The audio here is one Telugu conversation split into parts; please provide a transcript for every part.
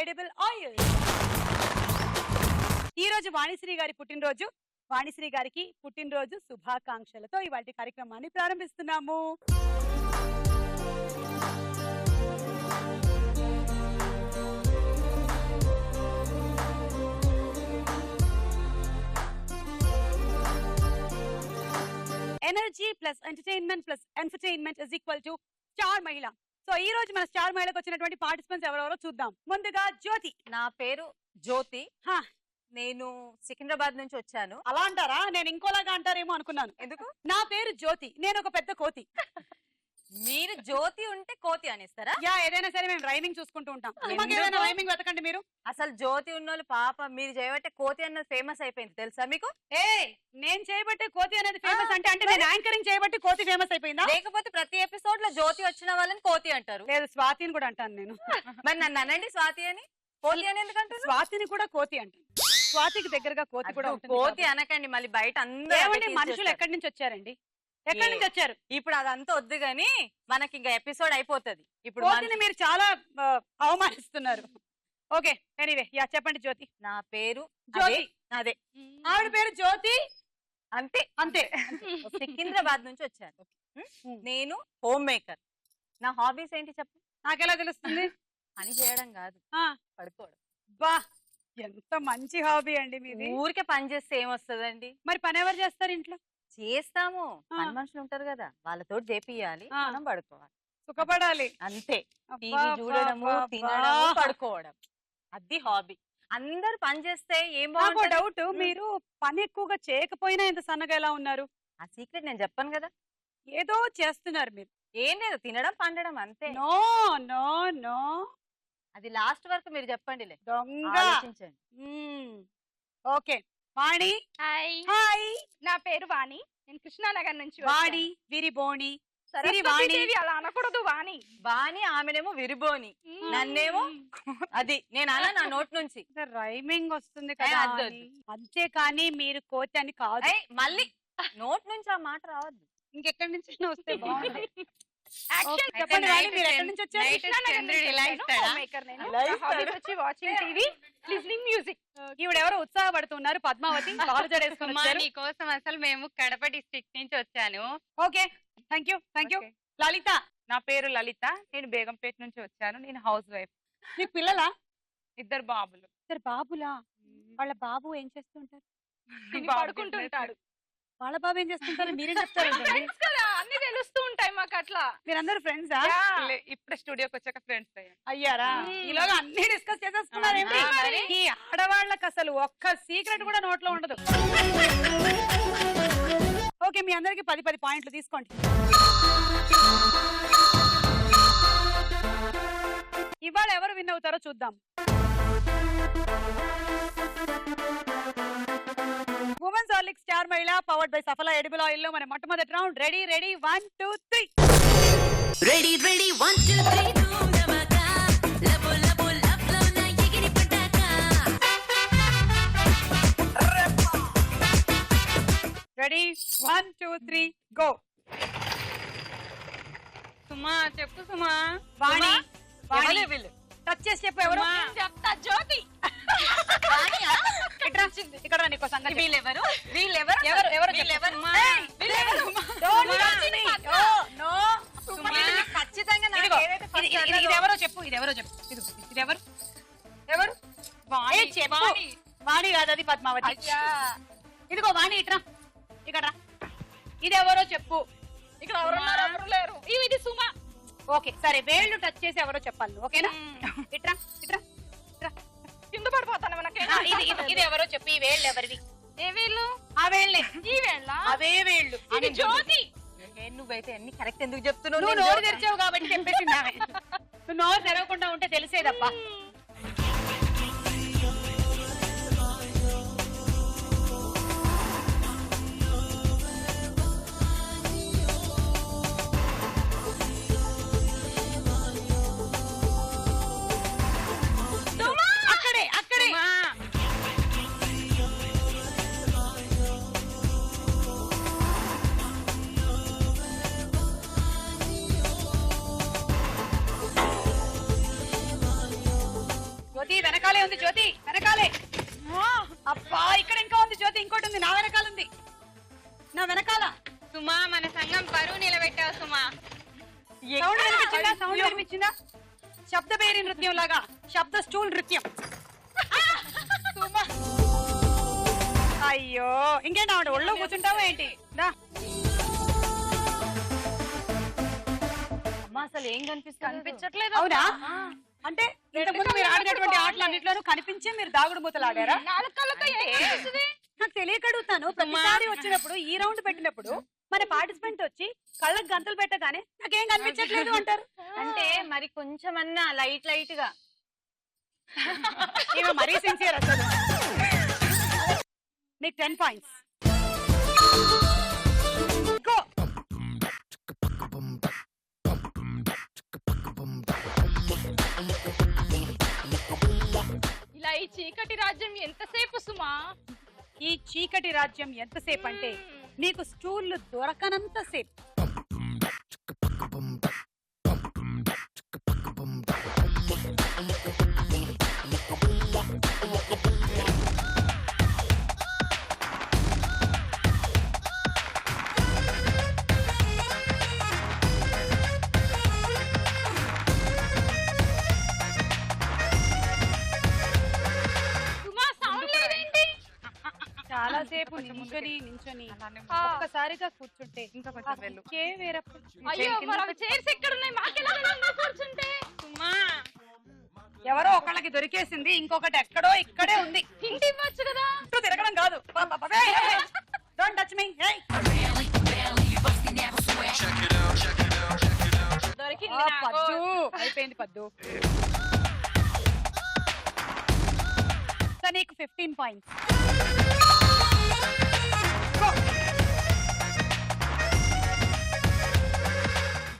Edible oil. ఈ రోజు వాణిశ్రీ గారి పుట్టినరోజు. వాణిశ్రీ గారికి పుట్టినరోజు శుభాకాంక్షలతో ఇవాళ కార్యక్రమాన్ని ప్రారంభిస్తున్నాము. Energy plus entertainment plus entertainment is equal to star Mahila. So ఈ రోజు మన స్టార్ మహిళకు వచ్చినటువంటి పార్టిసిపెంట్స్ ఎవరెవరో చూద్దాం. ముందుగా జ్యోతి. నా పేరు జ్యోతి. నేను సికింద్రాబాద్ నుంచి వచ్చాను. అలా అంటారా? నేను ఇంకోలాగా అంటారేమో అనుకున్నాను. ఎందుకు? నా పేరు జ్యోతి, నేను ఒక పెద్ద కోతి. మీరు జ్యోతి ఉంటే కోతి అనేస్తారా? యా, ఏదైనా సరే మేము రైమింగ్ చూసుకుంటూ ఉంటాం. ఏదైనా రైమింగ్ వెతకండి మీరు. అసలు జ్యోతి ఉన్నోళ్ళు పాప మీరు చేయబట్టే కోతి అన్నది ఫేమస్ అయిపోయింది తెలుసా మీకు? నేను చేయబట్టే కోతి అనేది ఫేమస్ అంటే నేను యాంకరింగ్ చేయబట్టి కోతి ఫేమస్ అయిపోయిందా? లేకపోతే ప్రతి ఎపిసోడ్ లో జ్యోతి వచ్చిన వాళ్ళని కోతి అంటారు. లేదు, స్వాతిని కూడా అంటాను నేను. మరి నన్ను అనండి స్వాతి అని. కోతి అని ఎందుకంటారు? స్వాతిని కూడా కోతి అంటే స్వాతికి దగ్గరగా కోతి కూడా ఉంటుంది. కోతి అనకండి, మళ్ళీ బయట అందరూ మనుషులు ఎక్కడి నుంచి వచ్చారండి? ఎక్కడి నుంచి వచ్చారు? ఇప్పుడు అదంతా వద్దు గానీ మనకి ఇంకా ఎపిసోడ్ అయిపోతుంది. ఇప్పుడు కోతిని మీరు చాలా అవమానిస్తున్నారు. ఓకే, ఎనీవే యా చెప్పండి జ్యోతి. నా పేరు జ్యోతి. అదే ఆవిడ పేరు జ్యోతి. అంతే అంతే. సికింద్రాబాద్ నుంచి వచ్చాను. నేను హోమ్ మేకర్. నా హాబీస్ ఏంటి చెప్పు? నాకెలా తెలుస్తుంది? పని చేయడం కాదు, పడుకోవడం. బా, ఎంత మంచి హాబీ అండి మీది. ఊరికే పని చేస్తే ఏమొస్తుందండి? మరి పని ఎవరు చేస్తారు ఇంట్లో? చేస్తాము, పని మనుషులు ఉంటారు కదా, వాళ్ళతో చేపియాలి, మనం పడుకోవాలి, సుఖపడాలి, అంతే. టీవీ చూడడము, తినడము, పడుకోవడం, అది హాబీ. అందరు పని చేస్తే ఏం బాగుంటుంది. డౌట్, మీరు పని ఎక్కువగా చేయకపోయినా ఎంత సన్నగా ఎలా ఉన్నారు? ఆ సీక్రెట్ నేను చెప్పను కదా. ఏదో చేస్తున్నారు మీరు. ఏం లేదు, తినడం పండడం అంతే. నో నో నో, అది లాస్ట్ వరకు మీరు చెప్పండి. దొంగ. ఓకే, వాణి. హాయ్. హాయ్, నా పేరు వాణి. నేను కృష్ణానగర్ నుంచి వాణి విరిబోణి. సరస్వతీదేవి అలా అనకూడదు. వాణి వాణి, ఆమెనేమో విరిబోని, నన్నేమో అది నేను అలా నా నోట్ నుంచి రైమింగ్ వస్తుంది కదా. అంతేకాని మీరు కోతి అని కాదు. మళ్ళీ నోట్ నుంచి ఆ మాట రావద్దు, ఇంకెక్కడి నుంచి వస్తే బాగుంది. చెప్పండి వాణి, మీరు ఎక్కడి నుంచి వచ్చారు? ఈవిడెవరో ఉత్సాహపడుతున్నారు. పద్మావతి పాలు జడేసుకుని కోసం అసలు మేము కడప డిస్ట్రిక్ట్ నుంచి వచ్చాను. Okay, thank you thank you. Lalitha. నా పేరు లలిత, నేను బేగంపేట నుంచి వచ్చాను. నేను హౌస్ వైఫ్. మీకు పిల్లలా? 2 బాబులు. 2 బాబులా? వాళ్ళ బాబు ఏం చేస్తుంటారు? పడుకుంటుంటాడు. వాళ్ళ బాబు ఏం చేస్తుంటారు? మీరేం చెప్తారు? అన్ని తెలుస్తూ ఉంటాయి మాకు. అట్లా మీరందరూ ఫ్రెండ్సా? ఇప్పుడు స్టూడియోకి వచ్చాక ఫ్రెండ్స్ అయ్యారా? ఈలోగా అన్ని డిస్కస్ చేసేస్తున్నారు. ఈ ఆడవాళ్ళకి అసలు ఒక్క సీక్రెట్ కూడా నోట్లో ఉండదు. ఓకే, మీ అందరికి 10 పాయింట్లు తీసుకోండి. ఇవాళ ఎవరు విన్ అవుతారో చూద్దాం. ఉమెన్స్ హార్లిక్స్ స్టార్ మహిళ powered by Saphala edible oil లో మన మొట్టమొదటి రౌండ్. రెడీ 1 2 3. రెడీ 1 2 3 లబో లబో లబ్ లవ్ నా ఎగిరి పటాకా. Ready 1 2 3 go. సుమా చెప్పు. సుమా. వాణి. వీళ్ళు టచ్ చేసి చెప్పు. ఎవరు? చెప్తా. జ్యోతి. ఇక్కడ నీకో సంగతి. వీళ్ళెవరు? ఖచ్చితంగా ఇదెవరో చెప్పు. ఇదెవరు? వాణి కాదు, అది పద్మావతి. ఇదిగో వాణి, ఇట్రా. ఇక్కడ ఇదెవరో చెప్పు. ఇక్కడ ఎవరు లేరు. ఇది సుమ. ఓకే సరే, వేళ్ళు టచ్ చేసి ఎవరో చెప్పాలి. ఓకేనా? ఇట్రా ఇట్రా ఇట్రా. కింద పడిపోతాను మనకి. ఇది ఎవరో చెప్పు. ఈ వేళ్ళు ఎవరివి? ఏ వేళ్ళు? ఆ వేళ్ళే. ఈ వేళ్ళ? అవే వేళ్ళు. ఇది జ్యోతి. నువ్వైతే అన్ని కరెక్ట్ ఎందుకు చెప్తున్నావు? నువ్వు నోరు తెరిచావు కాబట్టి చెప్పేసింది ఆమె. నువ్వు నోరు తెరవకుండా ఉంటే తెలిసేదబ్బా. ఉంది జ్యోతి, వెనకాలే. అబ్బా ఇక్కడ ఇంకా ఉంది జ్యోతి, ఇంకోటి ఉంది నా వెనకాల ఉంది, నా వెనకాల. సుమా మన సంఘం పరువు నిలబెట్టావు సుమా. సౌండ్ వినిపించిందా? సౌండ్ వినిపించిందా? శబ్ద బేరి నృత్యం లాగా, శబ్ద స్టూల్ నృత్యం. అయ్యో ఇంకేంటి ఆవిడ ఒళ్ళో కూర్చుంటావా ఏంటి? దా. అమ్మా అసలు ఏం కనిపించట్లేదు. అవునా? అంటే ఇంతకుముందు మీరు ఆడినటువంటి ఆటలన్నింటిలోనూ కనిపించి మీరు దాగుడు మూతలు ఆడారా? నాలుగు కళ్ళతో ఏం కనిపిస్తుంది? నాకు తెలియక అడుగుతాను. ప్రతిసారి వచ్చినప్పుడు ఈ రౌండ్ పెట్టినప్పుడు మన పార్టిసిపెంట్ వచ్చి కళ్ళకు గంతలు పెట్టగానే నాకేం కనిపించట్లేదు అంటారు. అంటే మరి కొంచెమన్నా లైట్ లైట్ గా. ఇవి మరీ సిన్సియర్ అసలు. నీకు 10 పాయింట్స్. గో. ఇలా ఈ చీకటి రాజ్యం ఎంతసేపు సుమా? ఈ చీకటి రాజ్యం ఎంతసేపు అంటే నీకు స్టూళ్ళు దొరకనంత సేపు. సుమా సౌండ్ లేదేంటి? చాలా సేపు నించొని ఒక్కసారిగా కూర్చుంటే ఇంకా కొంచెం వెళ్ళు. అయ్యో మరి అవి చైర్స్ ఎక్కడ ఉన్నాయి? మాకెలా తెలుస్తుంది కూర్చుంటే? సుమా ఎవరో ఒకళ్ళకి దొరికేసింది, ఇంకొకటి ఎక్కడో ఇక్కడే ఉంది. ఇంటి ఇవ్వచ్చు కదా. చుట్టూ తిరగడం కాదు. Don't touch me. దొరికింది నాకు. పద్దు అయిపోయింది పద్దు. సో నీకు 15 పాయింట్స్.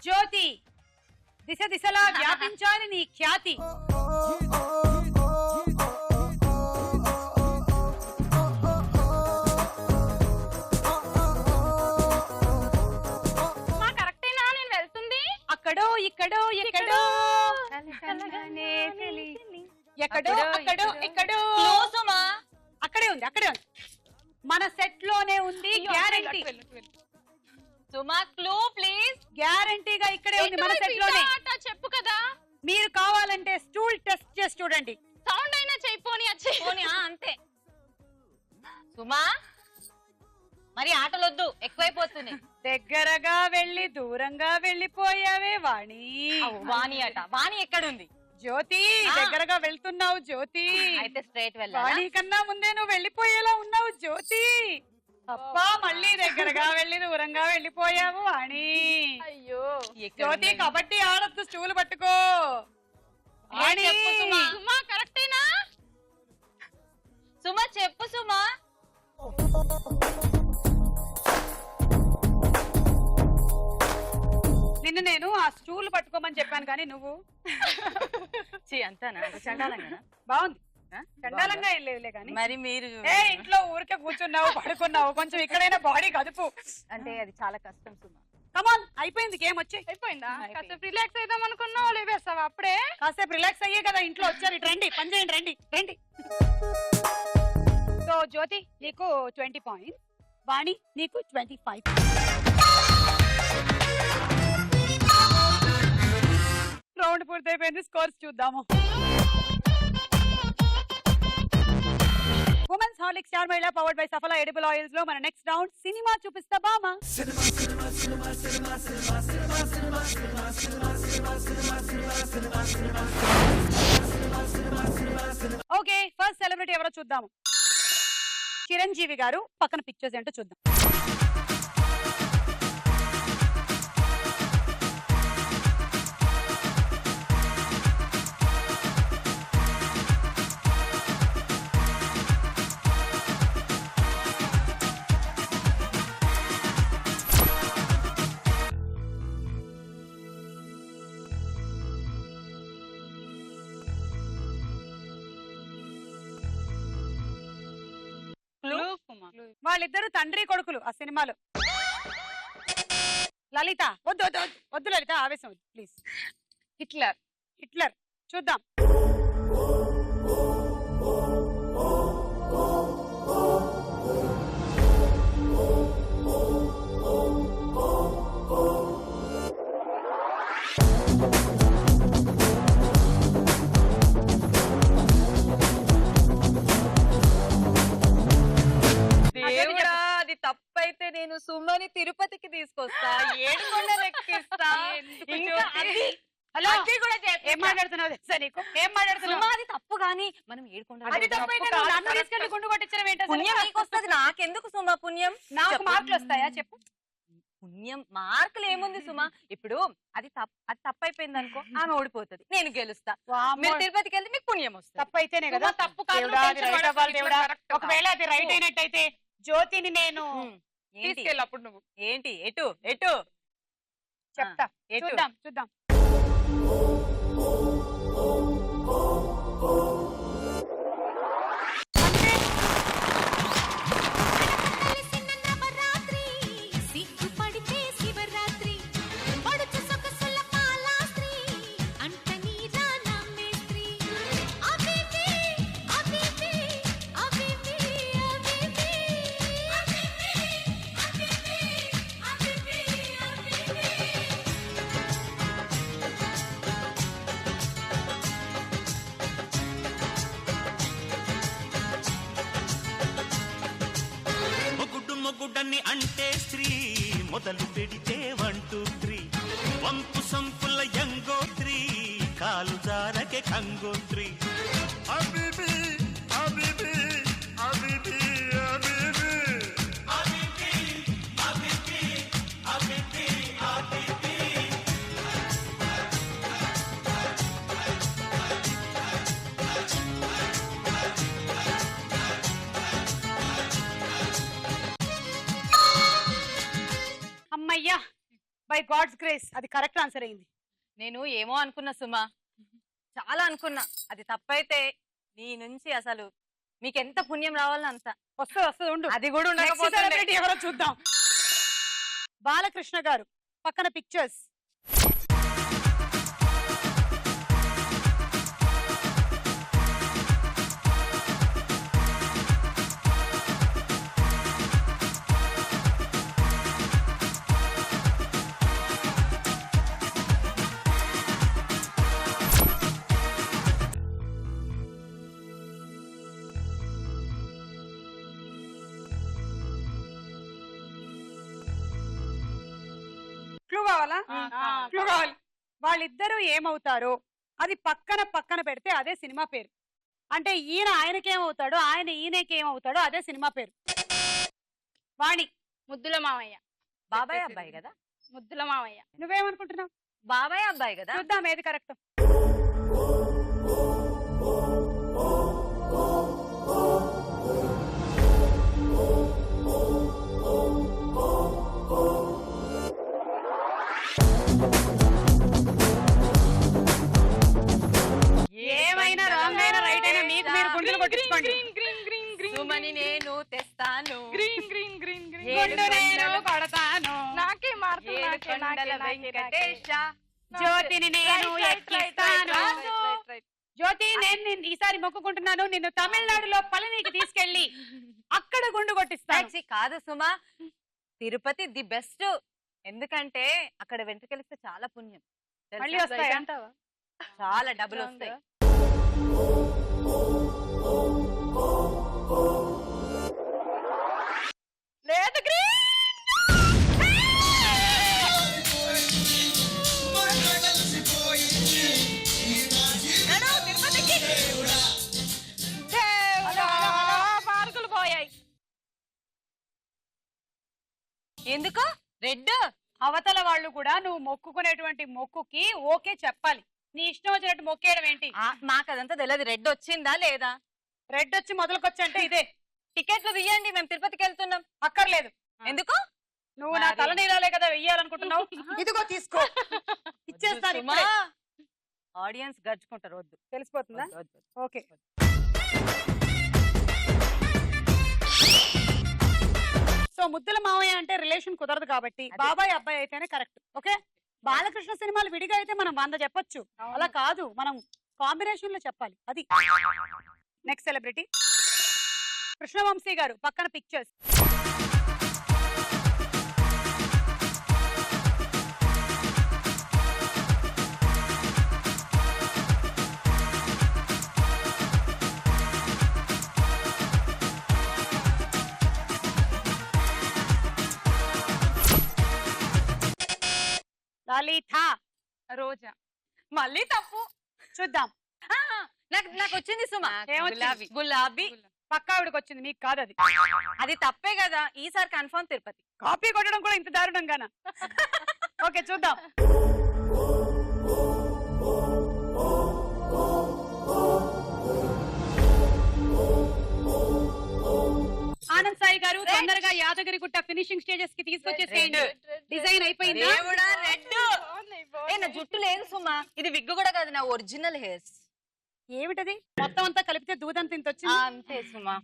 జ్యోతి, దిశ దిశలా వ్యాపించాలి నీ ఖ్యాతి. సుమా కరెక్టేనా నేను వెళ్తుంది? అక్కడో ఇక్కడో ఎక్కడో ఎక్కడో అక్కడో ఎక్కడో సుమా అక్కడే ఉంది, అక్కడే ఉంది. మన సెట్ లోనే ఉంది. గ్యారంటీ. Suma clue please. గ్యారంటీగా ఇక్కడే ఉంది మన సెట్ లోనే. చెప్పు కదా. మీరు కావాలంటే స్టూల్ టెస్ట్ చేసి చూడండి. సౌండ్ అయినా చెయ్యిపోని వచ్చి పోనీ అంతే. సుమా మరి ఆటలొద్దు, ఎక్కువైపోతుంది. దగ్గరగా వెళ్ళి దూరంగా వెళ్ళిపోయావే వాణి. వాణి అట. వాణి ఎక్కడుంది? జ్యోతి, దగ్గరగా వెళ్తున్నావు జ్యోతి. అయితే స్ట్రైట్ వెళ్ళాలి. వాణి కన్నా ముందే నువ్వు వెళ్ళిపోయేలా ఉన్నావు జ్యోతి. అబ్బా మళ్ళీ దగ్గరగా వెళ్ళి దూరంగా వెళ్ళిపోయావు వాణి. అయ్యో జ్యోతి కబడ్డీ ఆడొద్దు, స్టూల్ పట్టుకో. వాణి. చెప్పు సుమా. సుమా కరెక్టేనా? సుమా చెప్పు సుమా. నిన్ను నేను ఆ స్టూల్ పట్టుకోమని చెప్పాను కానీ నువ్వు అంతానా చండాలంగా బాగుంది. చండాలంగా ఏం లేదులే కానీ. మరి మీరు ఏ ఇంట్లో ఊరికే కూర్చున్నావు పడుకున్నావు, కొంచెం ఇక్కడైనా బాడీ కదుపు. అంటే అది చాలా కష్టం సుమా. కమాన్ అయిపోయింది గేమ్. వచ్చి అయిపోయిందా? అయిపోయింది. కాసేపు రిలాక్స్ అయిదాం అనుకున్నావు, లేవేస్తావా అప్పుడే? కాసేపు రిలాక్స్ అయ్యే కదా ఇంట్లో వచ్చారు. ఇటు రండి, పని చేయండి, రండి రండి. సో జ్యోతి నీకు 20 పాయింట్స్, వాణి నీకు 25. రౌండ్ పూర్తయిపోయింది. స్కోర్స్ చూద్దాము. ఉమెన్స్ హార్లిక్ స్టార్ మహిళా పవర్డ్ బై సఫలా ఎడిబుల్ ఆయిల్స్ లో మన నెక్స్ట్ రౌండ్ సినిమా చూపిస్తా బామా. ఓకే, ఫస్ట్ సెలబ్రిటీ ఎవరో చూద్దాము. చిరంజీవి గారు. పక్కన పిక్చర్స్ ఏంటో చూద్దాం. వాళ్ళిద్దరు తండ్రి కొడుకులు ఆ సినిమాలో. లలిత. వద్దు వద్దు వద్దు వద్దు లలిత, ఆవేశం వద్దు ప్లీజ్. హిట్లర్. హిట్లర్ చూద్దాం. నేను సుమని తిరుపతికి తీసుకొస్తా, ఏడుకొండలు ఎక్కిస్తా. ఇంకా అది హలో అది కూడా ఏం మాట్లాడుతున్నావు తెలుసా నీకు? ఏం మాట్లాడుతున్నావు? సుమా, అది తప్పు గాని మనం ఏడుకొండలు అది ఎక్కిద్దాం. తప్పైతే నువ్వు నన్ను తీసుకెళ్లి గుండు కొట్టించడం ఏంటి అసలు? పుణ్యం నీకు వస్తుంది, నాకెందుకు సుమా పుణ్యం? నాకు చెప్పు. మార్కులు వస్తాయా చెప్పు? పుణ్యం మార్కులు ఏముంది సుమా? ఇప్పుడు అది తప్పైపోయింది అనుకో, ఆమె ఓడిపోతుంది, నేను గెలుస్తా. మీరు తిరుపతికి వెళ్తే మీకు పుణ్యం వస్తుంది. తప్పైతేనే కదా సుమా, తప్పు కాదు, దేవుడా, అది టెన్షన్ రైట్ అవ్వాలి పడకు, దేవుడా. ఇప్పుడు correct. ఒకవేళ అది రైట్ అయినట్టయితే జ్యోతిని నేను ఏంటి తీసుకెళ్ళి అప్పుడు నువ్వు ఏంటి ఎటు ఎటు చెప్తా. ఎటు? చూద్దాం చూద్దాం. కలిసిన నవరాత్రి సిగ్గుపడితే శివరాత్రి పడుచు సొగసుల పాలాస్త్రి అంటనీ రానా మేస్త్రి అబిబి అబిబి అబిబి అబిబి అబిబి మొగుడని అంటే స్త్రీ మొదలు పెడితే 1 2 3 వంపు సంపుల యంగోత్రి కాలు జారకే కంగోత్రి అబిబి అబిబి అబిబి అబిబి అబిబి అబిబి అబిబి అబిబి అమ్మయ్యా, బై గాడ్స్ గ్రేస్ అది కరెక్ట్ ఆన్సర్ అయింది. నేను ఏమో అనుకున్నా సుమా, చాలా అనుకున్నా. అది తప్పైతే నీ నుంచి అసలు మీకు ఎంత పుణ్యం రావాలో అంత వస్తుంది ఉండు. అది కూడా Next ఉండకపోతే celebrity ఎవరో చూద్దాం. బాలకృష్ణ గారు పక్కన పిక్చర్స్. క్లూ కావాలా? క్లూ కావాలి. వాళ్ళిద్దరూ ఏమవుతారో అది పక్కన పక్కన పెడితే అదే సినిమా పేరు. అంటే ఈయన ఆయనకేమవుతాడో, ఆయన ఈయనకేమవుతాడో అదే సినిమా పేరు. వాణి, ముద్దుల మామయ్య. బాబాయ్ అబ్బాయి కదా? ముద్దుల మామయ్య. నువ్వేమనుకుంటున్నావు? బాబాయ్ అబ్బాయి కదా? చూద్దాం ఏది కరెక్ట్. ఏమైనా రాంగ్ అయినా రైట్ అయినా మీకు మీరు గుండెలు కొట్టించుకోండి. సుమని నేను తెస్తాను, గ్రీన్ గ్రీన్ గ్రీన్ గ్రీన్. గుండు నేను కొడతాను, నాకే మార్కులు, నాకే, ఏడుకొండల నాకే, నాకే, వెంకటేశ. జ్యోతిని నేను ఎక్కిస్తాను. right. జ్యోతి, నేను ఈసారి మొక్కుకుంటున్నాను, నిన్ను తమిళనాడులో పళనికి తీసుకెళ్లి అక్కడ గుండు కొట్టిస్తాను. Taxi కాదు సుమా, తిరుపతి ది బెస్ట్. ఎందుకంటే అక్కడ వెంట్రుకలిస్తే చాలా పుణ్యం. తెలుసా? మళ్ళీ వస్తాయా? చాలా డబ్బులు వస్తాయి. లేదు గ్రీన్. మార్కులు పోయాయి. ఎందుకు రెడ్? అవతల వాళ్ళు కూడా నువ్వు మొక్కుకునేటువంటి మొక్కుకి ఓకే చెప్పాలి. నీ ఇష్టం వచ్చినట్టు మొక్కేయడం ఏంటి? మాకు అదంతా తెలియదు. రెడ్ వచ్చిందా లేదా? రెడ్ వచ్చి మొదలుకొచ్చి అంటే ఇదే. టికెట్లు తీయండి, మేము తిరుపతికి వెళ్తున్నాం. అక్కర్లేదు. ఎందుకు? నువ్వు నా మరి. తల నీలాలే కదా వెయ్యాలనుకుంటున్నావు. ఇదిగో తీసుకో, ఇచ్చేస్తాను సుమా, ఇప్పుడే. ఆడియన్స్ గర్జుకుంటారు. వద్దు, తెలిసిపోతుందా? వద్దు, వద్దు. ఓకే. సో ముద్దుల మావయ్య అంటే రిలేషన్ కుదరదు కాబట్టి బాబాయ్ అబ్బాయి అయితేనే కరెక్ట్. ఓకే, బాలకృష్ణ సినిమాలు విడిగా అయితే మనం 100 చెప్పొచ్చు. అలా కాదు, మనం కాంబినేషన్ లో చెప్పాలి. అది నెక్స్ట్ సెలబ్రిటీ కృష్ణవంశీ గారు పక్కన పిక్చర్స్. రోజా. మళ్ళీ తప్పు. చూద్దాం. ఆ, నాకు వచ్చింది సుమా. ఏమొచ్చింది? గులాబీ. పక్కా ఆవిడకి వచ్చింది, మీకు కాదు అది. అది తప్పే కదా, ఈసారి కన్ఫర్మ్ తిరుపతి. కాపీ కొట్టడం కూడా ఇంత దారుణంగానా? ఓకే చూద్దాం. ఆనంద్ సాయి గారు తొందరగా యాదగిరి గుట్ట ఫినిషింగ్ స్టేజెస్ కి తీసుకొచ్చేసేయండి. డిజైన్ అయిపోయిందా? దేవుడా, రెడ్. నా జుట్టు లేదు సుమా, ఇది విగ్గు కూడా కాదు, నా ఒరిజినల్ హెయిర్స్. ఏమిటది? మొత్తం అంతా కలిపితే దూదంత ఇంత వచ్చింది. అంతే సుమా.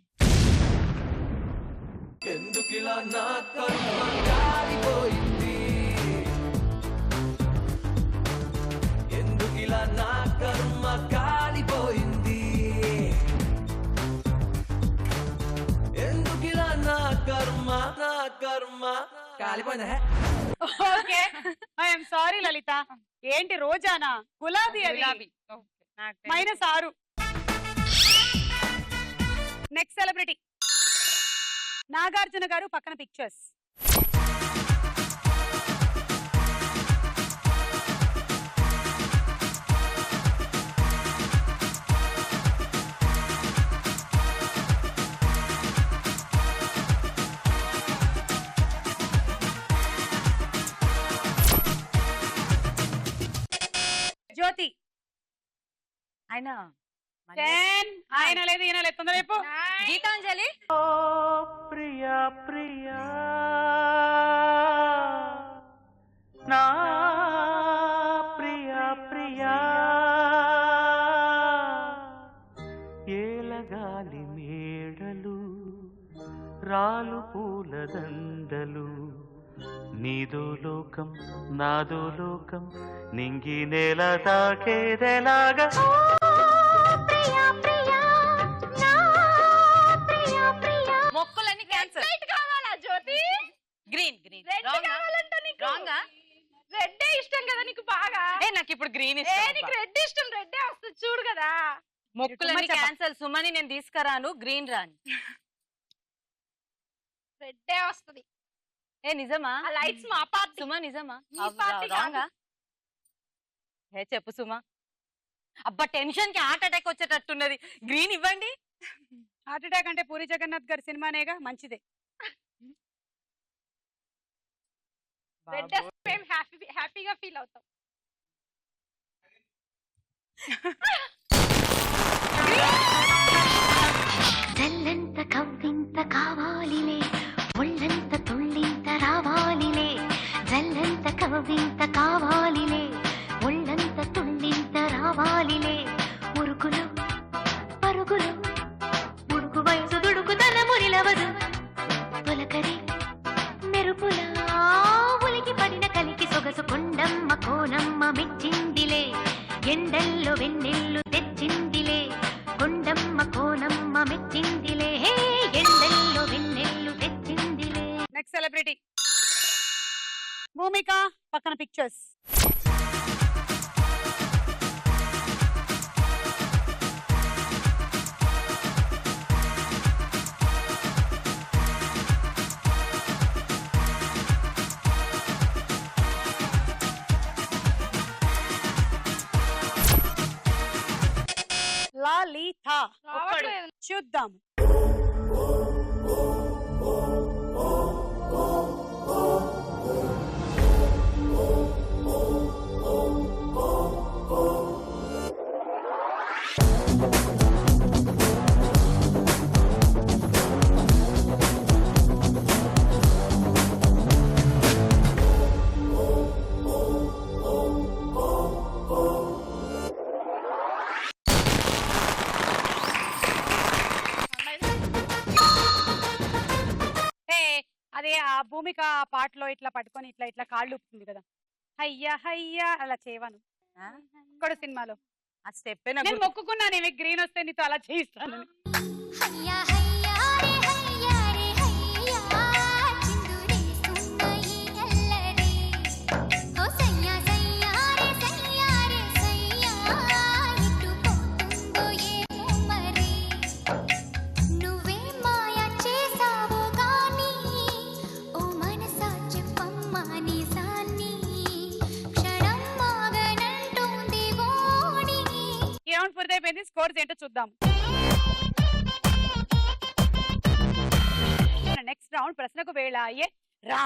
ఎందుకిలా నా కర్మ కాలిపోయింది, ఎందుకిలా నా కర్మ కాలిపోయింది, ఎందుకిలా నా కర్మ కాలిపోయిందా? ఓకే ఐఎమ్ సారీ లలిత. ఏంటి రోజానా? గులాబీ అది. గులాబీ. ఓకే, నాకు తెలుసు. -6. నెక్స్ట్ సెలబ్రిటీ నాగార్జున గారు, పక్కన పిక్చర్స్. జ్యోతి. ఆయన 10. ఆయన లేదు ఈయన లేదు, తొందర రేపు. గీతాంజలి. ప్రియా ప్రియా నా ప్రియా ప్రియా ఏలగాలి మేడలు రాలు పూల దండలు నీదో లోకం నాదో లోకం నింగి నేల తాకేదెలాగా మొక్కులన్నీ క్యాన్సర్. కావాలా జ్యోతి? Green green. రెడ్ కావాలంట నీకు. రాంగా? రెడ్డే ఇష్టం కదా నీకు బాగా. నాకు ఇప్పుడు గ్రీన్ ఏ ఇష్టం. నీకు రెడ్ ఇష్టం, రెడ్డే వస్తుంది చూడు కదా. మొక్కులన్నీ క్యాన్సల్. సుమని నేను తీసుకురాను, గ్రీన్ రాని. రెడ్డే వస్తుంది. ఏ నిజమా? ఆ లైట్స్ మా పార్టీ. సుమా నిజమా? నీ పార్టీ కాదు. రాంగా? ఏ చెప్పు సుమా. అబ్బా టెన్షన్ కి హార్ట్ అటాక్ వచ్చేటట్టున్నది. గ్రీన్ ఇవ్వండి. హార్ట్ అటాక్ అంటే పూరి జగన్నాథ్ గారి సినిమానేగా, మంచిదే. రెడ్ మేము హ్యాపీగా ఫీల్ అవుతాం. జల్లంత కవ్వింత కావాలిలే, ఒళ్ళంత తుళ్ళింత రావాలిలే, జల్లంత కవ్వింత కావాలిలే, ఒళ్ళంత తుళ్ళింత రావాలిలే, మురుకులు పరుగులు ముడుకు వయసు దుడుకుతన మునిలవదు, తొలకరి మెరుపులా ఉలికి పడిన కలికి సొగసు కొండమ్మ కోనమ్మ మెచ్చిందిలే, ఎండల్లో వెన్నెల్లు తెచ్చిందిలే, కొండమ్మ కోనమ్మ మెచ్చిందిలే, ఎండల్లో వెన్నెల్లు తెచ్చిందిలే. నెక్స్ట్ సెలబ్రిటీ భూమిక, పక్కన పిక్చర్స్. లలిత. రావట్లేదు. చూద్దాం. అదే ఆ భూమిక ఆ పాటలో ఇట్లా పట్టుకొని ఇట్లా ఇట్లా కాళ్ళు ఊపుతుంది కదా, హయ్యా హయ్యా అలా చేయవాను ఇక్కడ సినిమాలో. ఆ స్టెప్ నేను మొక్కుకున్నాను ఏమి గ్రీన్ వస్తే నీతో అలా చేయిస్తాను. హయ్యా హయ్యా రే హయ్యా రే హయ్యా, చిందురేస్తున్న ఈ అల్లరి, ఓ సయ్యా సయ్యా రే సయ్యా రే సయ్యా, ఇటు పోతుందో ఏమో మరి, నువ్వే మాయ చేసావో గాని, ఓ మనసా చెప్పమ్మా నిజాన్ని, క్షణం మాగనంటే రౌండ్ పూర్తయిపోయింది. స్కోర్స్ ఏంటో చూద్దాం. నెక్స్ట్ రౌండ్ ప్రశ్నకు వేళ అయ్యే రా.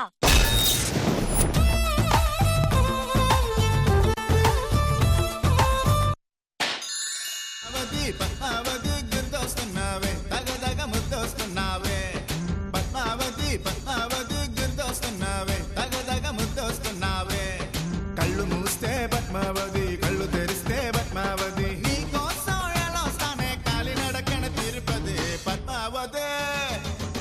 పద్మావతి గుర్తొస్తున్నావే తగదగ ముద్దొస్తున్నావే పద్మావతి పద్మావతి గుర్తొస్తున్నావే తగదగ ముద్దొస్తున్నావే కళ్ళు మూస్తే పద్మావతి కళ్ళు తెరిస్తే పద్మావతి నీకోసం ఎలా వస్తానే కాలినడకన తిరుపతి పద్మావతి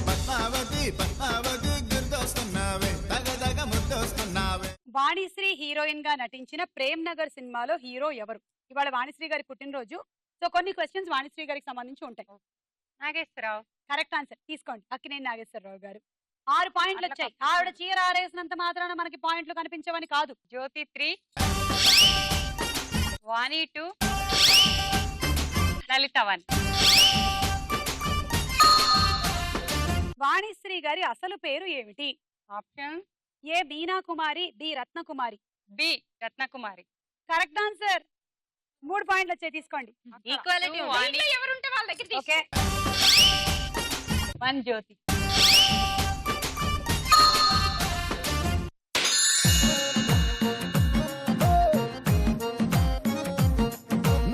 పద్మావతి పద్మావతి గుర్తొస్తున్నావే తగదగ ముద్దొస్తున్నావే. వాణిశ్రీ హీరోయిన్ గా నటించిన ప్రేమ్ నగర్ సినిమాలో హీరో ఎవరు? ఇవాళ వాణిశ్రీ గారి పుట్టినరోజు. సో కొన్ని క్వశ్చన్స్ వాణిశ్రీ గారికి సంబంధించి ఉంటాయి. నాగేశ్వరరావు. కరెక్ట్ ఆన్సర్ తీసుకోండి. అక్కినేని నాగేశ్వరరావు గారు. 6 పాయింట్లు వచ్చాయి. ఆవిడ చీర ఆరేసినంత మాత్రాన మనకి పాయింట్లు కనిపించవని కాదు. జ్యోతి 3, వాణి 2, లలిత 1. వాణిశ్రీ గారి అసలు పేరు ఏమిటి? Option A Meena Kumari, B Ratnakumari. B Ratnakumari. Correct answer. 3 పాయింట్లు వచ్చాయి తీసుకోండి. ఈక్వాలిటీ వాణి ఎవరుంటే వాళ్ళ దగ్గర ఓకే 1 జ్యోతి.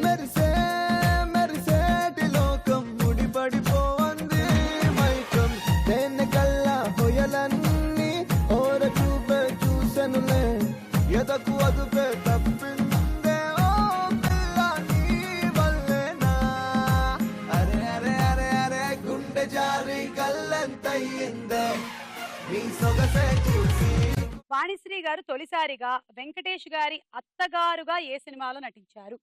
మెరిసే మెరిసేటి లోకం ముడిపడిపోంది మైకం దేన్ని కల్లా హొయలన్నీ ఓర చూపే చూసనులే ఎదకు అదుపే తప్పిందే ఓ పిల్ల నీ వల్లేనా అరే అరే అరే అరే గుండె జారి కళ్ళెంతయ్యిందే నీ సొగసే చూసి. వాణిశ్రీ గారు తొలిసారిగా వెంకటేష్ గారి అత్తగారుగా ఏ సినిమాలో నటించారు?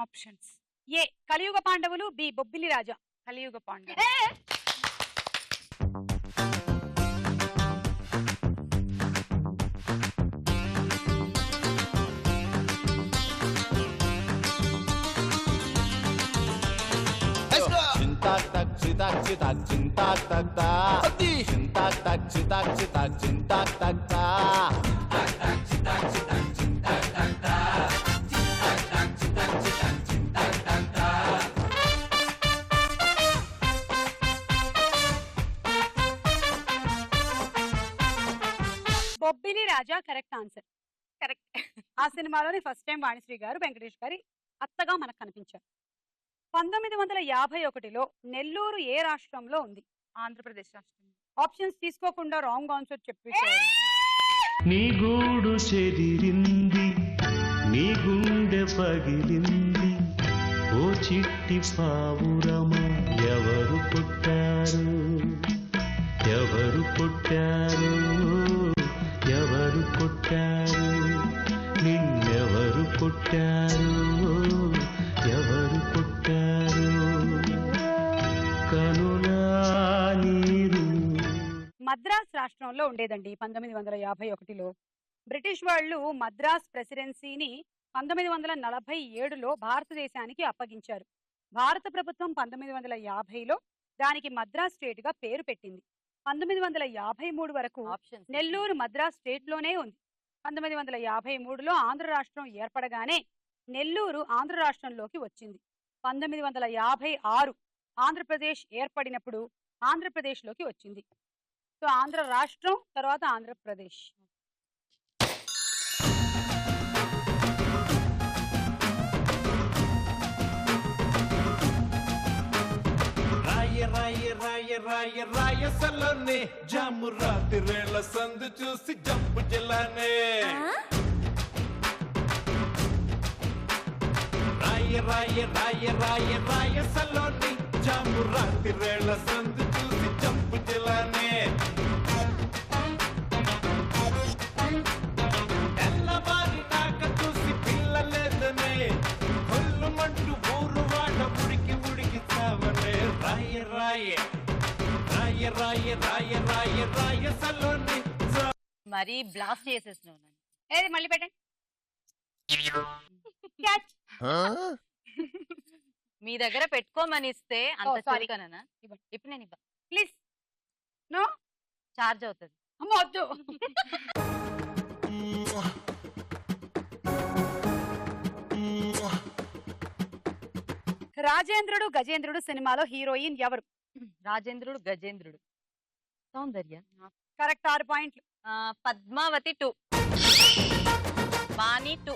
ఆప్షన్స్ ఏ కలియుగ పాండవులు, బి బొబ్బిలి రాజా. కలియుగ పాండవ. చింతాక్ తక్ చితాక్ చితాక్ చింతాక్ తక్ తా చింతాక్ తక్ చితాక్ చితాక్ చింతాక్ తక్ తా. బొబ్బిలి రాజా కరెక్ట్ ఆన్సర్. కరెక్ట్. ఆ సినిమాలోని ఫస్ట్ టైం వాణిశ్రీ గారు వెంకటేష్ గారి అత్తగా మనకు కనిపించారు. 1951లో నెల్లూరు ఏ రాష్ట్రంలో ఉంది? ఆంధ్రప్రదేశ్ రాష్ట్రం. ఆప్షన్స్ తీసుకోకుండా రాంగ్ ఆన్సర్ చెప్పేశారు. నీ గూడు చెదిరింది, నీ గుండె పగిలింది, ఓ చిట్టి పావురమా ఎవరు పుట్టారు, ఎవరు పుట్టారు, ఎవరు పుట్టారు, నిన్నెవరు పుట్టారు, ఎవరు పుట్టారు, కనులా నీరు. మద్రాస్ రాష్ట్రంలో ఉండేదండి 1951లో. బ్రిటిష్ వాళ్ళు మద్రాస్ ప్రెసిడెన్సీని 1947లో భారతదేశానికి అప్పగించారు. భారత ప్రభుత్వం 1950లో దానికి మద్రాస్ స్టేట్ గా పేరు పెట్టింది. 1953 వరకు నెల్లూరు మద్రాస్ స్టేట్ లోనే ఉంది. 1953లో ఆంధ్ర రాష్ట్రం ఏర్పడగానే నెల్లూరు ఆంధ్ర రాష్ట్రంలోకి వచ్చింది. 1956 ఆంధ్రప్రదేశ్ ఏర్పడినప్పుడు ఆంధ్రప్రదేశ్ లోకి వచ్చింది. సో ఆంధ్ర రాష్ట్రం తర్వాత ఆంధ్రప్రదేశ్. రాయ రాయ రాయ రాయ రాయసలోనే జాము రాత్రివేళ సందు చూసి జంపు జిల్లానే రాయ రాయ రాయ రాయ రాయసలోనే జాము రాత్రివేళ సందు చూసి జంపు జిల్లానే తెల్లవారి నాక చూసి పిల్లలేదనే కొల్లుమంటూ ఊరు వాడ ఉడికి ఉడికి చావనే రాయ రాయ రాయ రాయ రాయ రాయ రాయసలోనే మరి బ్లాస్ట్ చేసేసినావు నన్ను. ఏది మళ్ళీ పెట్టండి. Catch. మీ దగ్గర పెట్టుకోమని ఇస్తే అంత Oh, sorry. చురుకనా? ఇవ్వండి. ఇప్పుడు నేను ఇవ్వ ప్లీజ్. నో చార్జ్ అవుతుంది. అమ్మ వద్దు. రాజేంద్రుడు గజేంద్రుడు సినిమాలో హీరోయిన్ ఎవరు? రాజేంద్రుడు గజేంద్రుడు సౌందర్య. కరెక్ట్ 6 పాయింట్లు. పద్మావతి 2, వాణి 2,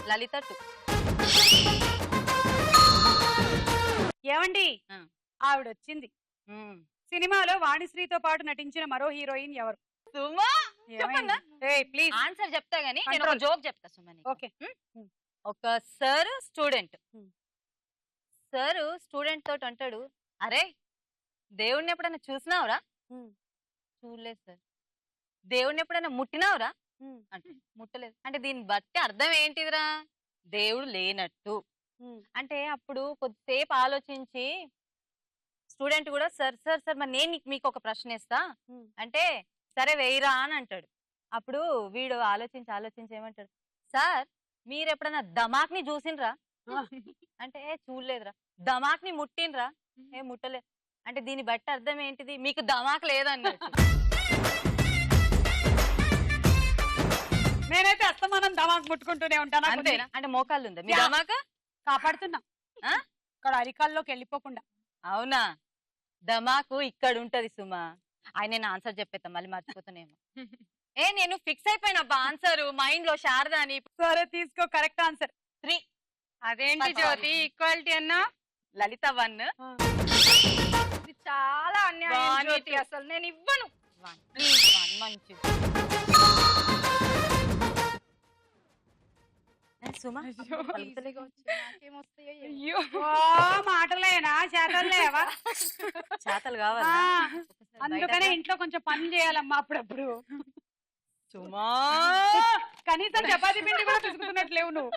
లలిత 2. ఏమండి ఆ. ఆవిడ వచ్చింది. సినిమాలో వాణిశ్రీతో పాటు నటించిన మరో హీరోయిన్ ఎవరు? సుమా చెప్పండి. ప్లీజ్ ఆన్సర్ చెప్తా గానీ నేను ఒక Control. జోక్ చెప్తా సుమని. ఓకే. ఒక సార్ స్టూడెంట్ తోటి అంటాడు, అరే దేవుణ్ణి ఎప్పుడైనా చూసినావురా? చూడలేదు సార్. దేవుణ్ణి ఎప్పుడైనా ముట్టినావురా? అంటే ముట్టలేదు. అంటే దీన్ని బట్టి అర్థం ఏంటిదిరా? దేవుడు లేనట్టు. అంటే అప్పుడు కొద్దిసేపు ఆలోచించి స్టూడెంట్ కూడా సార్ సార్ సార్ మరి నేను మీకు ఒక ప్రశ్న ఇస్తా అంటే సరే వేయిరా అని అంటాడు. అప్పుడు వీడు ఆలోచించి ఏమంటాడు, సార్ మీరు ఎప్పుడైనా దమాక్ని చూసిండ్రా? అంటే చూడలేదురా. దమాక్ని ముట్టిండ్రా? ముట్టలేదు. అంటే దీన్ని బట్టి అర్థం ఏంటిది? మీకు దమాక్ లేదన్నట్టు. నేనైతే అస్తమానం దమాక్ ముట్టుకుంటూనే ఉంటాను. అంతేనా? అంటే మోకాళ్ళు ఉందా మీ దమాక? కాపాడుతున్నా ఇక్కడ అరికాల్లోకి వెళ్ళిపోకుండా. అవునా? దమాకు ఇక్కడ ఉంటది సుమా. నేను ఆన్సర్ చెప్పేస్తా మళ్ళీ మర్చిపోతానేమో. నేను ఫిక్స్ అయిపోయినా ఆన్సర్ మైండ్ లో శారద అని. సరే తీసుకో కరెక్ట్ ఆన్సర్ 3. అదేంటి జ్యోతి ఈక్వాలిటీ అన్నా? లలిత 1, ఇది చాలా అన్యాయం వాణి జ్యోతి, 2. అసలు నేను ఇవ్వను. 1 మంచిది. సుమా నాకేమొస్తాయో ఏమో. మాటలేనా చేతలేవా? చేతలు కావాలా? అందుకనే ఇంట్లో కొంచెం పని చేయాలమ్మా అప్పుడప్పుడు. సుమా కనీసం చపాతీ పిండి కూడా తీసుకున్నట్లేవు నువ్వు.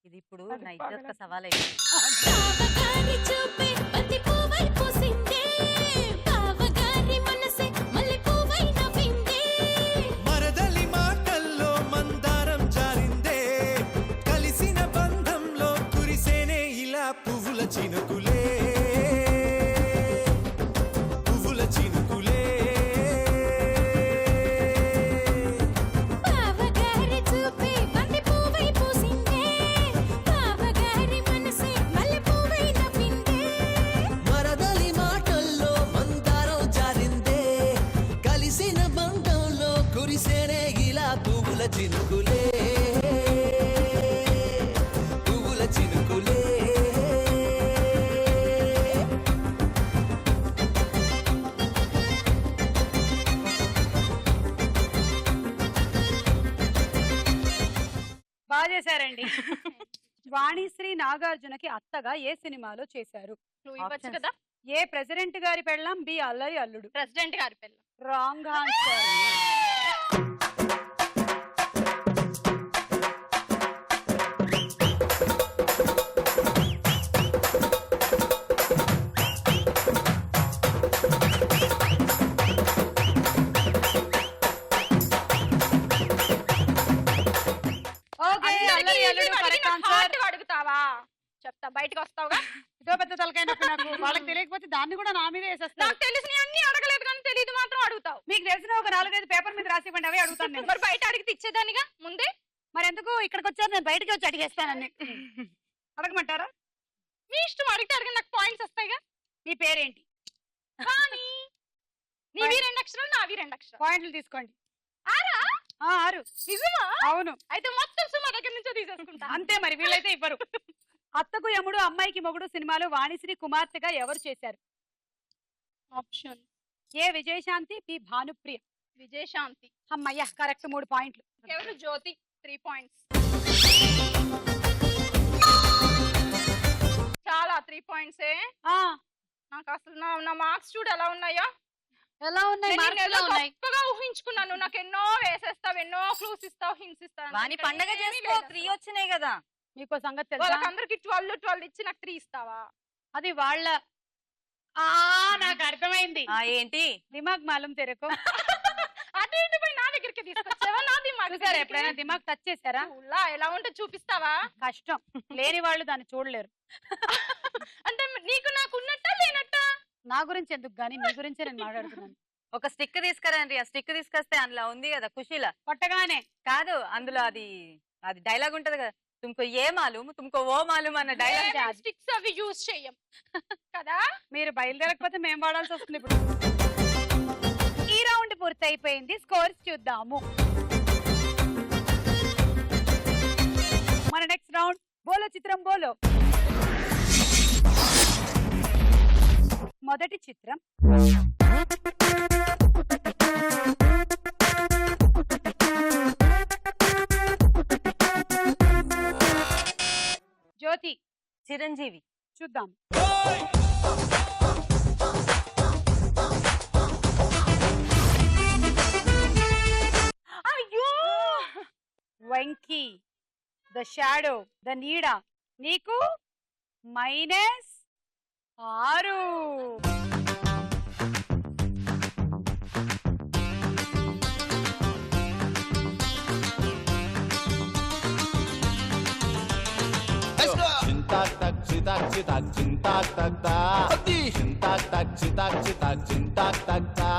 ఇది ఇప్పుడు నా ఇద్దరు సవాల్ అయింది. బావగారి చూపే బంతి పువ్వై పూసిందే బావగారి మనసే మల్లె పువ్వై నవ్విందే మరదలి మాటల్లో మందారం జారిందే కలిసిన బంధంలో కురిసేనే ఇలా పువ్వుల చినుకులే పువ్వుల చినుకులే బావగారి చూపే బంతి పువ్వై పూసిందే బావగారి మనసే మల్లె పువ్వై నవ్విందే మరదలి మాటల్లో మందారం జారిందే కలిసిన బంధంలో కురిసేనే ఇలా పువ్వుల చినుకులే పువ్వుల చినుకులే. బాగా చేశారండి. వాణిశ్రీ నాగార్జునకి అత్తగా ఏ సినిమాలో చేశారు? నువ్వు ఇవ్వచ్చు కదా. ఏ ప్రెసిడెంట్ గారి పెళ్ళాం, బి అల్లరి అల్లుడు. ప్రెసిడెంట్ గారి పిల్ల. Wrong answer. ఓకే అల్లరి అల్లుడు కరెక్ట్ ఆన్సర్. అడుగుతావా? చెప్తా, బయటకు వస్తావుగా. ఇదో పెద్ద తలకాయ నొప్పి నాకు. వాళ్ళకి తెలియకపోతే దాన్ని కూడా నా మీద వేసేస్తారు. నాకు తెలిసిన అన్ని అడగలేదు కానీ తెలియదు మాత్రం అడుగుతావు. మీకు తెలిసిన ఒక 4-5 పేపర్ మీద రాసి ఇవ్వండి, అవే అడుగుతాను నేను. మరి బయట అడిగితే ఇచ్చేదానిగా ముందే. మరి ఎందుకు ఇక్కడికి వచ్చారు? నేను బయటకి వచ్చి అడిగేస్తానని. అడగమంటారా? మీ ఇష్టం, అడిగితే అడిగి నాకు పాయింట్స్ వస్తాయిగా. మీ పేరేంటి? కానీ నీవి 2 అక్షరాలు, నావి 2 అక్షరాలు. పాయింట్లు తీసుకోండి. 6. నిజమా? అవును. అయితే మొత్తం సుమా దగ్గర నుంచో తీసేసుకుంటా. అంతే మరి, వీళ్ళైతే ఇవ్వరు. అత్తకు యముడు అమ్మాయికి మొగుడు సినిమాలో వాణిశ్రీ కుమార్తెగా ఎవరు చేశారు? Option A Vijayashanti, B Bhanupriya. Vijayashanti. అమ్మయ్య కరెక్ట్ 3 పాయింట్లు. ఎవరు? జ్యోతి 3 పాయింట్స్. చాలా 3 పాయింట్సే. నాకు అసలు నా మార్క్స్ చూడు ఎలా ఉన్నాయో. ఎలా ఉన్నాయి? నేను మార్కులు ఏదో ఉన్నాయి. గొప్పగా ఊహించుకున్నాను. నాకు ఎన్నో వేసేస్తావు, ఎన్నో క్లూస్ ఇస్తావు, హింట్స్ ఇస్తావు. వాణి పండగ చేసుకో, 3 వచ్చినాయి కదా. మీకు సంగతి తెలుసా? వాళ్ళకందరికి 12 ఇచ్చి నాకు 3 ఇస్తావా? అది వాళ్ళ నాకు అర్థమైంది. ఏంటి? దిమాగ్ మాలం తెరకో. అటు ఇటు పోయి నా దగ్గరికి తీసుకొచ్చావా? నాది చూసారా ఎప్పుడైనా దిమాగ్ టచ్ చేశారా? ఎలా ఉంటే చూపిస్తావా? కష్టం. లేని వాళ్ళు దాన్ని చూడలేరు. అంటే నీకు నాకు ఉన్నట్టా లేనట్టా? నా గురించి ఎందుకు గానీ మీ గురించే నేను మాట్లాడుతున్నాను. ఒక స్టిక్ తీసుకురండి. ఆ స్టిక్ తీసుకొస్తే అందులో ఉంది కదా కుషీల కొట్టగానే కాదు, అందులో అది డైలాగ్ ఉంటది కదా, తుమ్కో ఏ మాలూమ్ తుమ్కో ఓ మాలూమ్ అన్న డైలాగ్ స్టిక్స్ అవి యూజ్ చెయ్యం కదా. మీరు బయలుదేరకపోతే మేము వాడాల్సి వస్తుంది ఇప్పుడు. ఈ రౌండ్ పూర్తయిపోయింది, స్కోర్స్ చూద్దాము. మన నెక్స్ట్ రౌండ్ బోలో చిత్రం బోలో. మొదటి చిత్రం జ్యోతి, చిరంజీవి. చూద్దాం. అయ్యో వెంకీ, ద షాడో, ద నీడ. నీకు -6. చింతాక్ తక్ చితాక్ చితాక్ చింతాక్ తక్ తా చింతాక్ తక్ చితాక్ చితాక్ చింతాక్ తక్ తా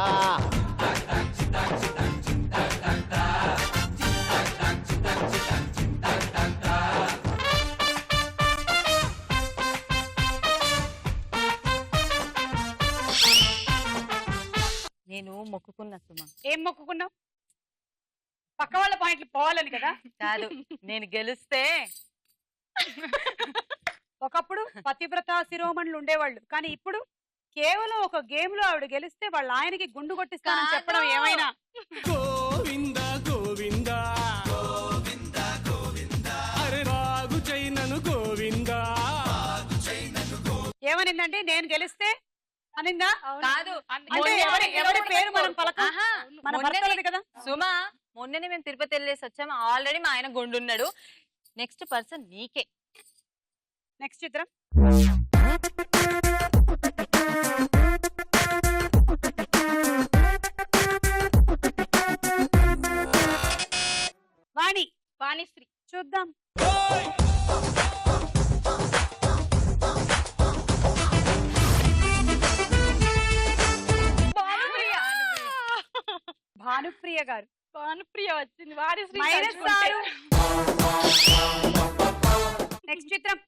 నేను మొక్కుకున్నా సుమ. ఏం మొక్కుకున్నావు? పక్క వాళ్ళ పాయింట్లు పోవాలని కదా. కాదు, నేను గెలిస్తే ఒకప్పుడు పతివ్రత శిరోమణులు ఉండేవాళ్ళు, కానీ ఇప్పుడు కేవలం ఒక గేమ్ లో ఆవిడ గెలిస్తే వాళ్ళ ఆయనకి గుండు కొట్టిస్తానని చెప్పడం కాదు. ఏమైనా. గోవింద గోవింద గోవింద గోవింద అరే రాగు చైనను గోవింద. ఏమనిందంటే నేను గెలిస్తే అనిందా? కాదు అంటే ఎవరి పేరు మనం పలకం, ఆహా, మన మొన్ననే- భర్తలది కదా. సుమా మొన్ననే మేము తిరుపతి వెళ్ళేసి వచ్చాము. ఆల్రెడీ మా ఆయన గుండున్నాడు. నెక్స్ట్ పర్సన్ నీకే. నెక్స్ట్ చిత్రం వాణి, వాణిశ్రీ. చూద్దాం. భానుప్రియ గారు, భానుప్రియ వచ్చింది. వాణిశ్రీ -6. నెక్స్ట్ చిత్రం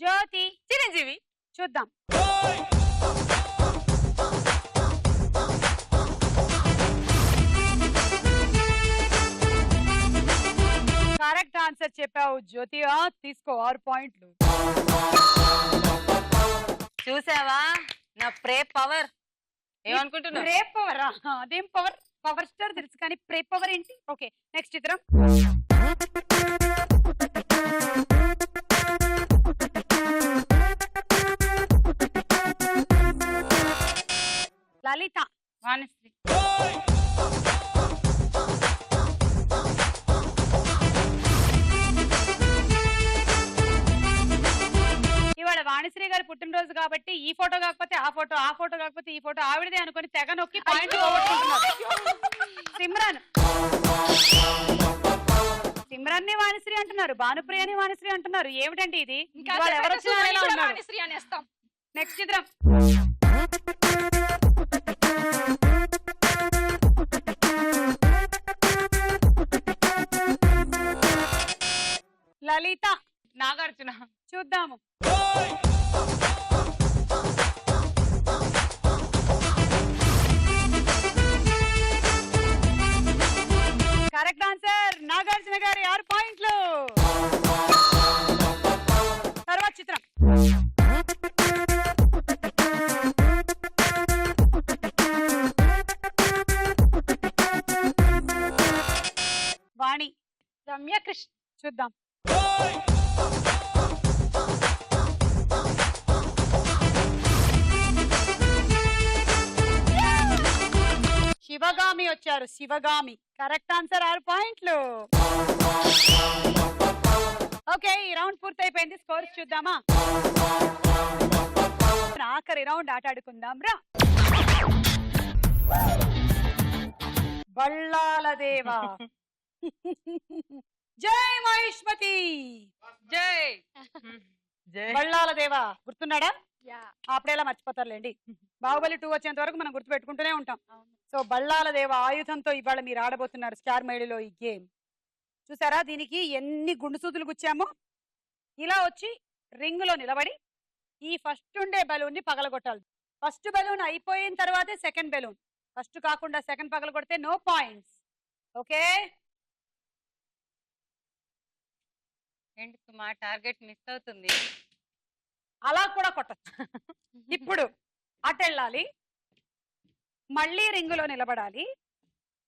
జ్యోతి, చిరంజీవి. చూద్దాం. కరెక్ట్ ఆన్సర్ చెప్పావు జ్యోతి. తీసుకో 6 పాయింట్లు. చూసావా నా ప్రే పవర్? ఏమనుకుంటున్నావు? ప్రే పవర్? అదేం పవర్? పవర్ స్టార్ తెలుసు కానీ ప్రే పవర్ ఏంటి? ఓకే, నెక్స్ట్ చిత్రం లలిత, వాణిశ్రీ. ఇవాళ వాణిశ్రీ గారి పుట్టినరోజు కాబట్టి ఈ ఫోటో కాకపోతే ఆ ఫోటో, ఆ ఫోటో కాకపోతే ఈ ఫోటో ఆవిడదే అనుకుని తెగ నొక్కి పాయింట్ పోగొట్టుకుంటున్నారు. సిమ్రాన్, సిమ్రాన్ ని వాణిశ్రీ అంటున్నారు, భానుప్రియని వాణిశ్రీ అంటున్నారు. ఏమిటండి ఇది? ఇవాళ ఎవరు వచ్చినా ఎలా ఉన్నారు? వాణిశ్రీ అనేస్తాం. నెక్స్ట్ చిత్రం లలిత, నాగార్జున. చూద్దాము. కరెక్ట్ ఆన్సర్, నాగార్జున గారి 6 పాయింట్లు. తర్వాత చిత్రం వాణి, రమ్యకృష్ణ. చూద్దాం. శివగామి వచ్చారు, శివగామి. కరెక్ట్ ఆన్సర్, 6 పాయింట్లు. ఓకే, ఈ రౌండ్ పూర్తయిపోయింది. స్కోర్స్ చూద్దామా? ఆఖరి రౌండ్ ఆట ఆడుకుందాం రా. బళ్ళాల దేవా. జై మహిష్మతి. జై. బళ్ళాల దేవా గుర్తున్నాడా? అప్పుడేలా మర్చిపోతారులేండి. బాహుబలి 2 వచ్చేంత వరకు మనం గుర్తుపెట్టుకుంటూనే ఉంటాం. సో బళ్ళాల దేవ ఆయుధంతో ఇవాళ మీరు ఆడబోతున్నారు స్టార్ మైడీలో ఈ గేమ్. చూసారా దీనికి ఎన్ని గుండు సూదులు గుచ్చామో. ఇలా వచ్చి రింగులో నిలబడి ఈ ఫస్ట్ ఉండే బెలూన్ ని పగలగొట్టాలి. ఫస్ట్ బెలూన్ అయిపోయిన తర్వాతే సెకండ్ బెలూన్. ఫస్ట్ కాకుండా సెకండ్ పగలగొడితే నో పాయింట్స్. ఓకే ఏంటి మా టార్గెట్ మిస్ అవుతుంది. అలా కూడా కొట్టచ్చు. ఇప్పుడు అటెళ్ళాలి, మళ్ళీ రింగులో నిలబడాలి.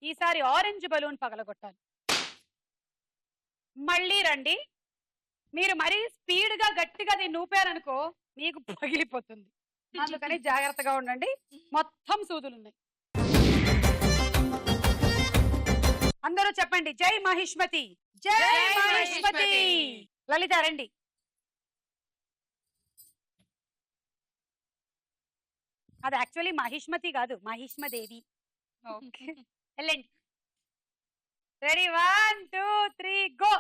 ఈసారి ఆరెంజ్ బలూన్ పగలగొట్టాలి. మళ్ళీ రండి. మీరు మరీ స్పీడ్ గా గట్టిగా దీన్ని ఊపారనుకో మీకు పగిలిపోతుంది. అందుకని జాగ్రత్తగా ఉండండి. మొత్తం సూదులు ఉన్నాయి. అందరూ చెప్పండి జై మహిష్మతి, జై మహిష్మతి. లలిత రండి. అది యాక్చువల్లీ మహిష్మతి కాదు, మహిష్మదేవి. వెళ్ళండి. Ready 1 2 3 go.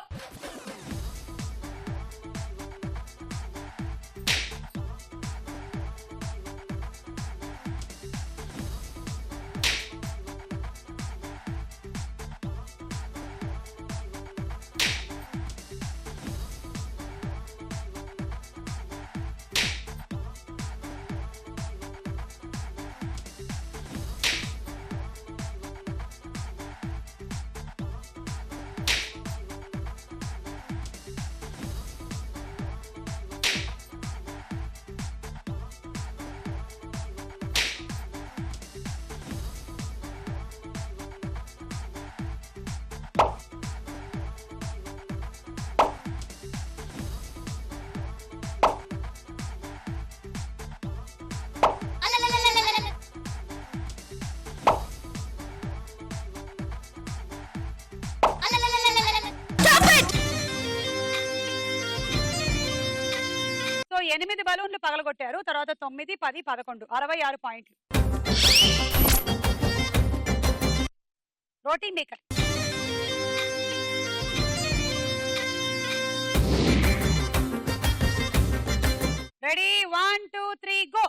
సో 8 బలూన్లు పగలగొట్టారు. తర్వాత 9 10 11 66 పాయింట్లు. రోటీ మేకర్. Ready 1 2 3 go.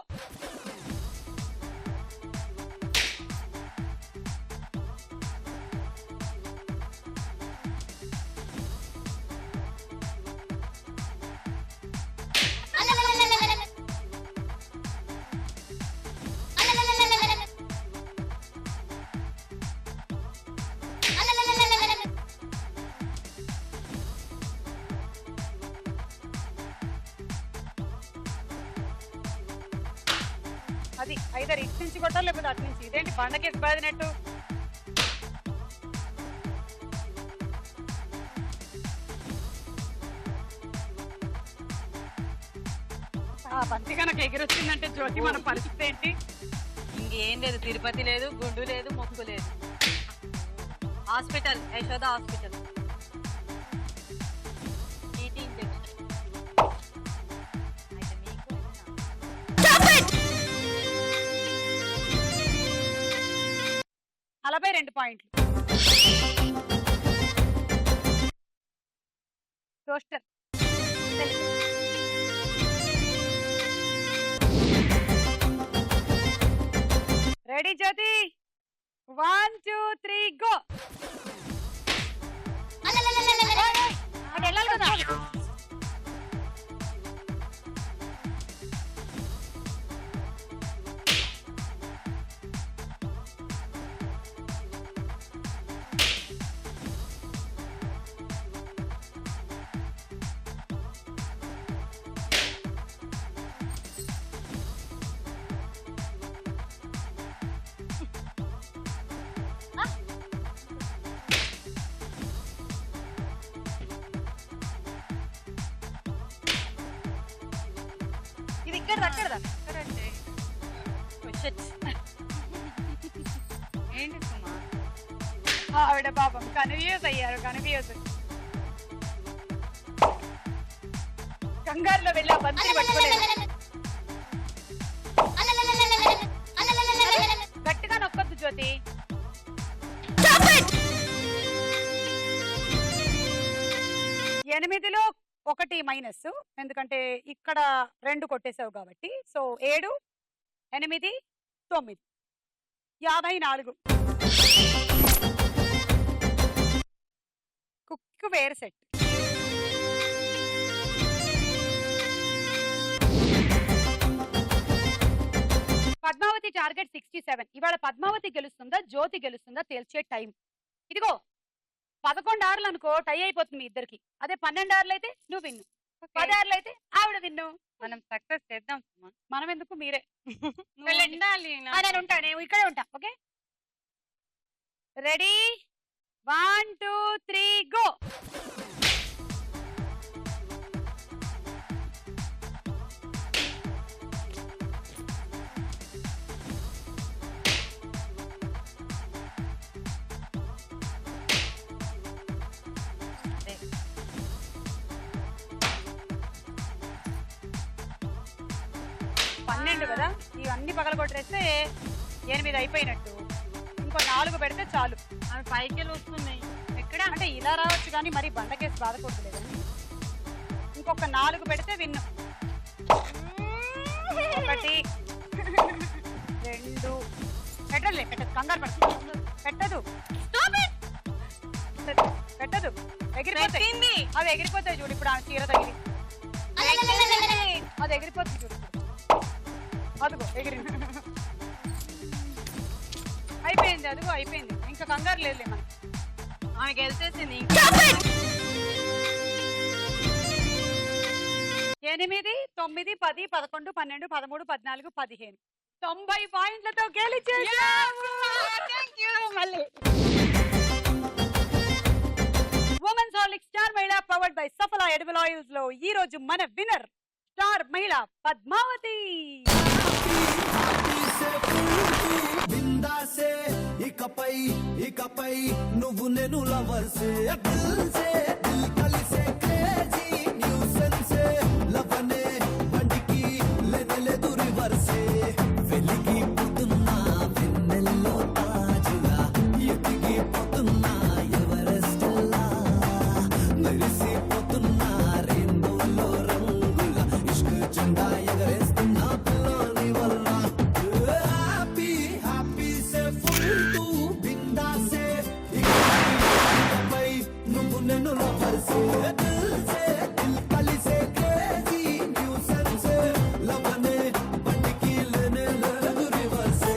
అది ఐదర్ ఇటు నుంచి కొట్టాలి లేకపోతే అటు నుంచి. ఇదేంటి బండకేసి బాదినట్టు. ఆ బంతి కనుక ఎగిరొచ్చిందంటే జ్యోతి మన పరిస్థితి ఏంటి? ఇంకేం లేదు, తిరుపతి లేదు, గుండు లేదు, మొక్కు లేదు. Hospital, Yashoda hospital. TT injection. అయితే మీకు 42 పాయింట్లు. టోస్టర్. రెడీ జ్యోతి 1 2 3 గో. అటు వెళ్ళాలి కదా. ఇది ఇక్కడ అక్కడదా? ఏంటి సుమా? ఆవిడ పాపం కన్ఫ్యూజ్ అయ్యారు. కన్ఫ్యూజ్. కంగారులో వెళ్ళి ఆ బంతిని పట్టుకోలేదు. గట్టిగా నొక్కొద్దు జ్యోతి. ఎనిమిదిలో 1 మైనస్, ఎందుకంటే ఇక్కడ 2 కొట్టేసావు కాబట్టి. So 7, 8, 9, 54. Cookware set. Padmavathi target 67. ఇవాళ పద్మావతి గెలుస్తుందా జ్యోతి గెలుస్తుందా తేల్చే టైం. ఇదిగో 11 ఆర్లు అనుకో టై అయిపోతుంది మీ ఇద్దరికి. అదే 12 ఆర్లు అయితే నువ్వు విన్ను, 10 ఆర్లు అయితే ఆవిడ విన్ను. మనం సక్సెస్ చేద్దాం సుమా. మనం ఎందుకు, మీరే. నువ్వు ఉండాలి ఆ, నేను ఉంటా, నేను ఇక్కడే ఉంటా. Okay, ready, 1 2 3 go. కదా, ఇవన్నీ పగలగొట్టేస్తే 8 అయిపోయినట్టు. ఇంకో 4 పెడితే చాలు. అవి పైకి వస్తున్నాయి. ఎక్కడ అంటే ఇలా రావచ్చు కానీ మరి బండకేసి బాధపడలేదు. ఇంకొక 4 పెడితే విన్ను. 1 2 పెట్టదులే, పెట్టదు, కంగారు పడుతుంది, పెట్టదు, పెట్టదు, ఎగిరిపోతాయి. అవి ఎగిరిపోతాయి చూడు. ఇప్పుడు ఆ చీర తగిలి అది ఎగిరిపోతుంది చూడు. అదిగో ఎగిరింది, అయిపోయింది, అదిగో అయిపోయింది. ఇంకా కంగారు లేదులే మనం. ఆమె గెలిచేసింది. 8 9 10 11 12 13 14 15 90 పాయింట్లతో గెలిచేసాము. మళ్ళీ ఉమెన్స్ హార్లిక్స్ స్టార్ మహిళ powered by Saphala edible oils లో ఈ రోజు మన విన్నర్ స్టార్ మహిళ పద్మావతి. బిందాసే ఇకపై ఇకపై నువ్వు నేను లవర్సే దిల్సే దిల్ కలిసే క్రేజీ న్యూసెన్సే లవనే బండికి లేదు రివర్సే వెలిగి పోతున్నా వెన్నెల్లో తాజుగా ఎదిగి పోతున్నా ఎవరెస్టెల్లా మెరిసిపోతున్నా రెయిన్బోలో రంగుల ఇష్క్ జెండా ఎగరేస్తున్నా పిల్లోని వల్ల హ్యాపీ హ్యాపీ సే ఫుల్ టు బిందాసే ఇకపై నువ్వు నన్ను లవర్సే దిల్సే దిల్ కలిసే క్రేజీ న్యూసెన్సే లవనే బండికి లేనే లేదు రివర్సే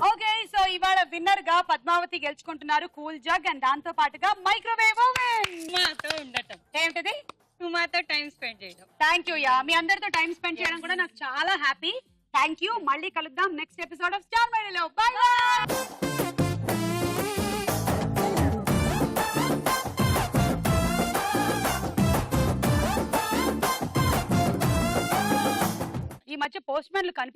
ఓకే, సో ఇవాళ విన్నర్ గా పద్మావతి గెలుచుకుంటున్నారు కూల్ జగ్ అండ్ దాంతో పాటుగా మైక్రోవేవ్ ఓవెన్. మాతో ఉండటం, ఏంటిది? నువ్వు మాతో టైం స్పెండ్ చేయడం. థ్యాంక్ యూ యా, మీ అందరితో టైం స్పెండ్ చేయడం కూడా నాకు చాలా హ్యాపీ. Thank you. మళ్ళీ కలుద్దాం నెక్స్ట్ ఎపిసోడ్ ఆఫ్ స్టార్ మహిళలో. Bye bye. ఈ మధ్య పోస్ట్ మ్యాన్లు కనిపించ